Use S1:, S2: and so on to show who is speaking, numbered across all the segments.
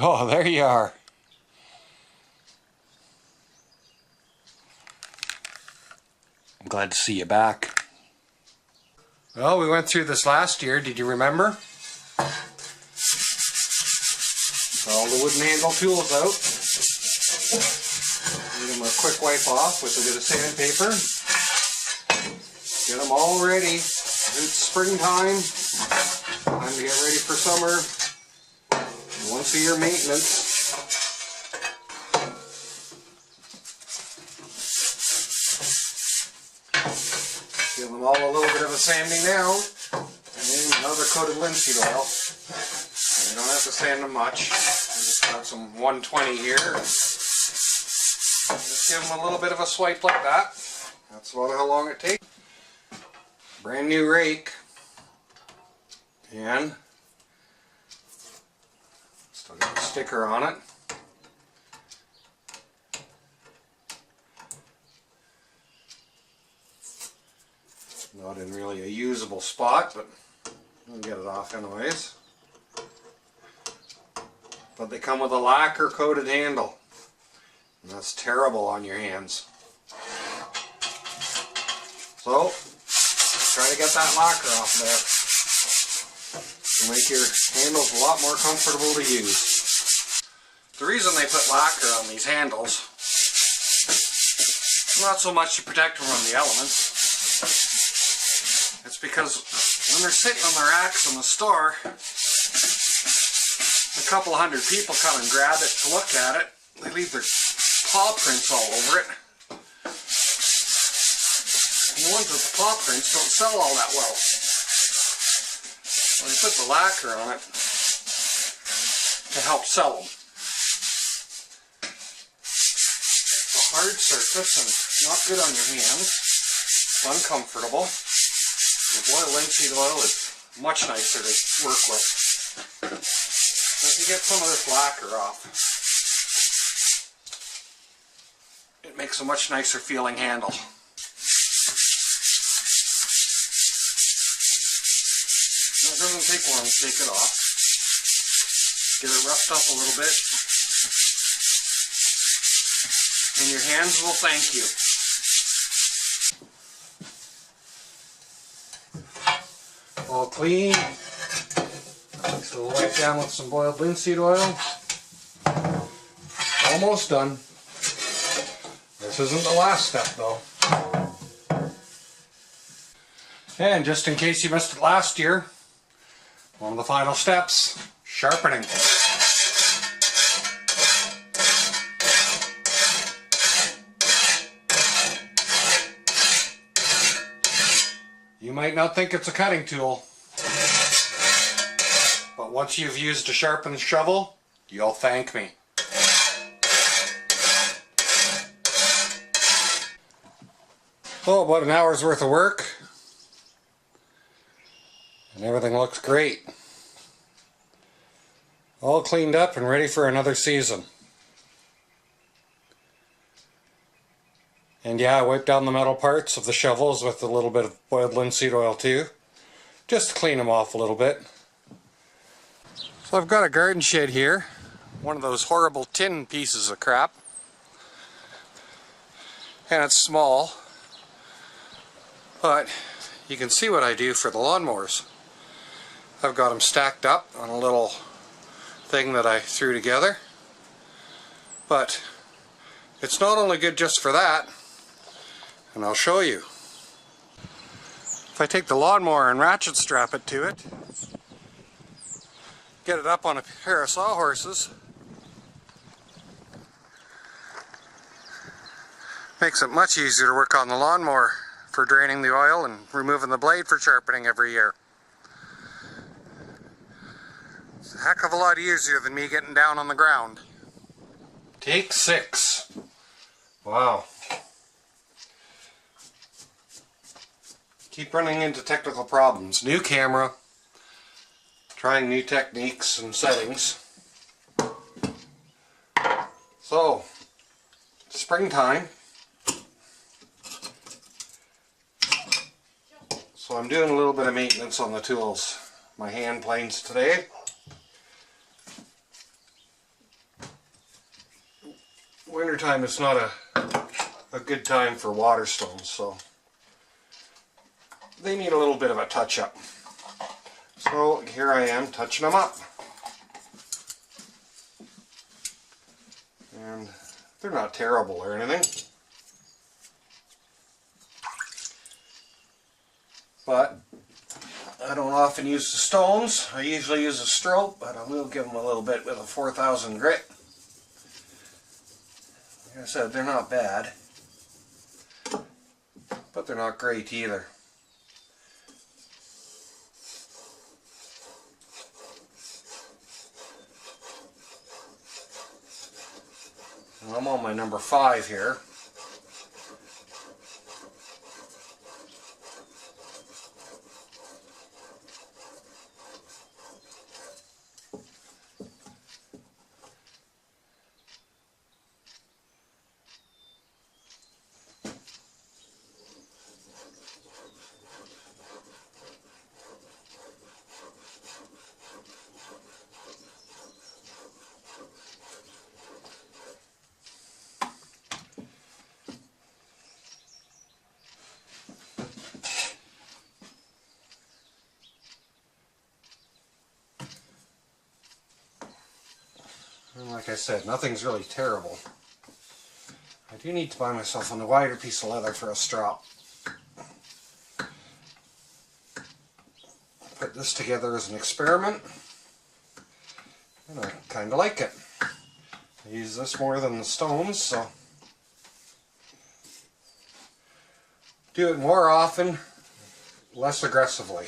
S1: Oh, there you are. I'm glad to see you back. Well, we went through this last year. Did you remember? All the wooden handle tools out. Give them a quick wipe off with a bit of sandpaper. Get them all ready. It's springtime. Time to get ready for summer. Once a year maintenance. Give them all a little bit of a sanding down. And then another coat of linseed oil. You don't have to sand them much. I just got some 120 here. Just give them a little bit of a swipe like that. That's about how long it takes. Brand new rake. And still got a sticker on it. Not in really a usable spot, but I'll get it off anyways. But they come with a lacquer coated handle. And that's terrible on your hands. So, try to get that lacquer off there. It'll make your handles a lot more comfortable to use. The reason they put lacquer on these handles, not so much to protect them from the elements, it's because when they're sitting on the racks in the store, a couple hundred people come and grab it to look at it. They leave their paw prints all over it. And the ones with the paw prints don't sell all that well. So they put the lacquer on it to help sell them. It's a hard surface and not good on your hands. It's uncomfortable. The boiled linseed oil is much nicer to work with. Let me get some of this lacquer off. It makes a much nicer feeling handle. It doesn't take long to take it off. Get it roughed up a little bit. And your hands will thank you. All clean. So we'll wipe down with some boiled linseed oil. Almost done. This isn't the last step though. And just in case you missed it last year, one of the final steps, sharpening. You might not think it's a cutting tool, but once you've used a sharpened shovel, you'll thank me. Oh, about an hour's worth of work, and everything looks great. All cleaned up and ready for another season. And yeah, I wiped down the metal parts of the shovels with a little bit of boiled linseed oil too, just to clean them off a little bit. So I've got a garden shed here, one of those horrible tin pieces of crap, and it's small, but you can see what I do for the lawnmowers. I've got them stacked up on a little thing that I threw together, but it's not only good just for that, and I'll show you. If I take the lawnmower and ratchet strap it to it, get it up on a pair of sawhorses, makes it much easier to work on the lawnmower for draining the oil and removing the blade for sharpening every year. It's a heck of a lot easier than me getting down on the ground. Take 6. Wow. Keep running into technical problems. New camera, trying new techniques and settings. So, springtime. So I'm doing a little bit of maintenance on the tools. My hand planes today. wintertime is not a good time for water stones, so they need a little bit of a touch-up. So here I am touching them up. And they're not terrible or anything. But I don't often use the stones. I usually use a stroke, but I will give them a little bit with a 4000 grit. Like I said, they're not bad, but they're not great either. And I'm on my number 5 here. And like I said, nothing's really terrible. I do need to buy myself a wider piece of leather for a strap. Put this together as an experiment, and I kind of like it. I use this more than the stones, so do it more often, less aggressively.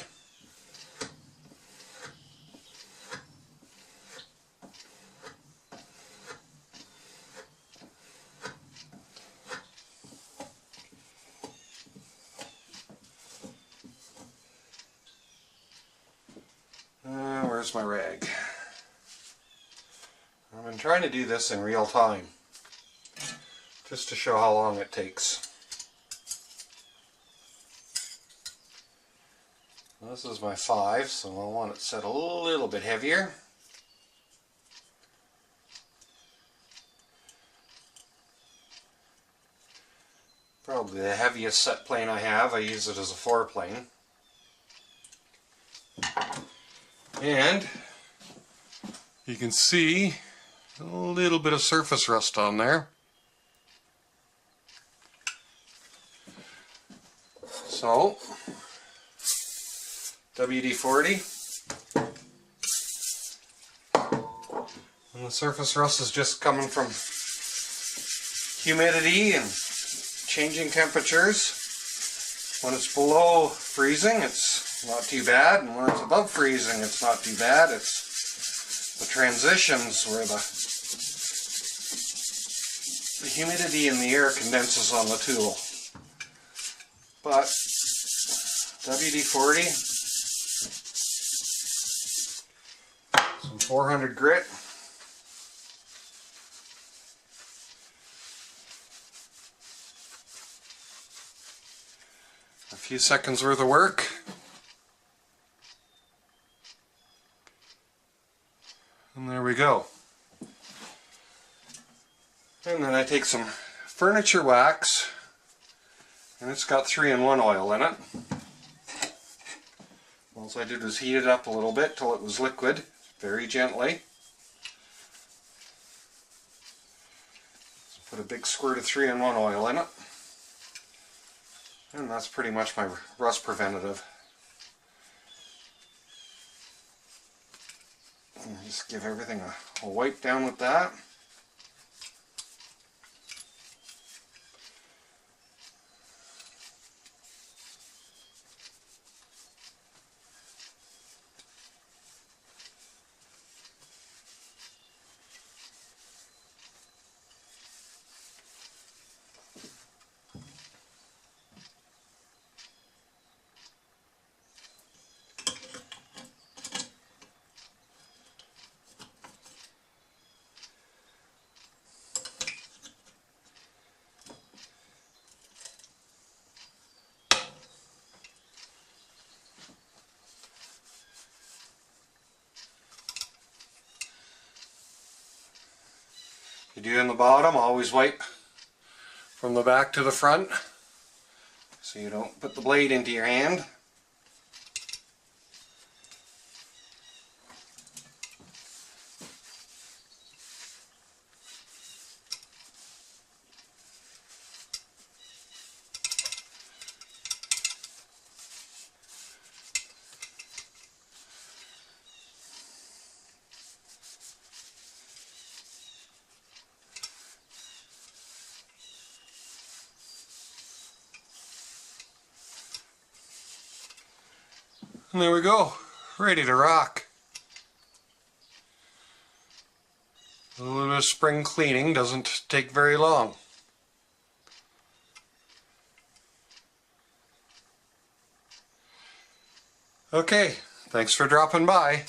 S1: Where's my rag? I've been trying to do this in real time, just to show how long it takes. This is my 5, so I want it set a little bit heavier. Probably the heaviest set plane I have. I use it as a 4 plane. And you can see a little bit of surface rust on there. So, WD-40. And the surface rust is just coming from humidity and changing temperatures. When it's below freezing, it's not too bad, and when it's above freezing, it's not too bad. It's the transitions where the humidity in the air condenses on the tool. But WD-40, some 400 grit. A few seconds worth of work. And there we go. And then I take some furniture wax, and it's got 3-in-1 oil in it. All I did was heat it up a little bit till it was liquid, very gently. So put a big squirt of 3-in-1 oil in it. And that's pretty much my rust preventative. And just give everything a wipe down with that. You do in the bottom, always wipe from the back to the front so you don't put the blade into your hand. And there we go, ready to rock. A little bit of spring cleaning doesn't take very long. Okay, thanks for dropping by.